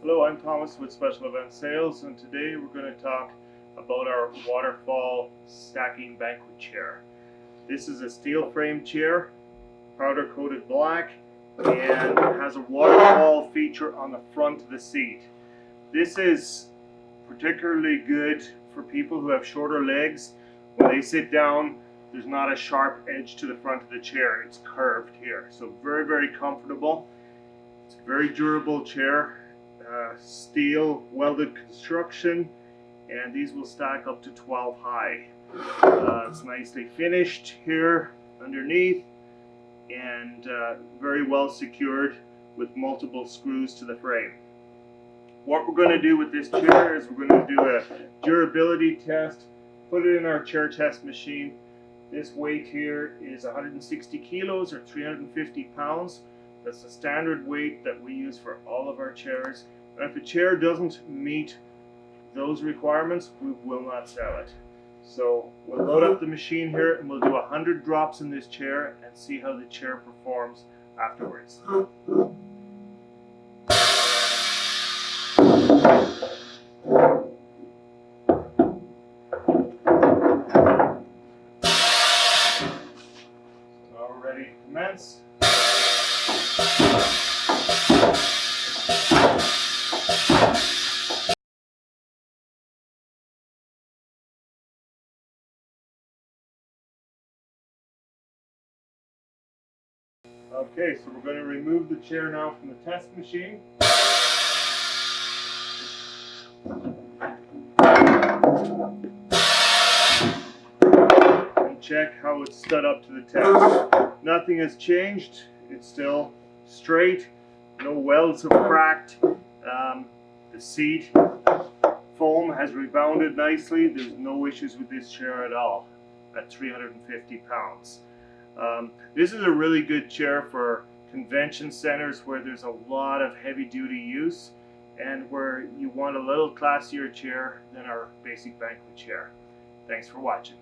Hello, I'm Thomas with Special Event Sales, and today we're going to talk about our Waterfall stacking banquet chair. This is a steel frame chair, powder coated black, and has a waterfall feature on the front of the seat. This is particularly good for people who have shorter legs. When they sit down, there's not a sharp edge to the front of the chair. It's curved here, so very comfortable. It's a very durable chair. Steel welded construction, and these will stack up to 12 high. It's nicely finished here underneath, and very well secured with multiple screws to the frame. What we're going to do with this chair is we're going to do a durability test, put it in our chair test machine. This weight here is 160 kilos or 350 pounds. That's the standard weight that we use for all of our chairs. And if a chair doesn't meet those requirements, we will not sell it. So we'll load up the machine here and we'll do 100 drops in this chair and see how the chair performs afterwards. Now we're ready to commence. Okay, so we're going to remove the chair now from the test machine. And check how it's stood up to the test. Nothing has changed. It's still straight. No welds have cracked. The seat foam has rebounded nicely. There's no issues with this chair at all at 350 pounds. This is a really good chair for convention centers where there's a lot of heavy duty use and where you want a little classier chair than our basic banquet chair. Thanks for watching.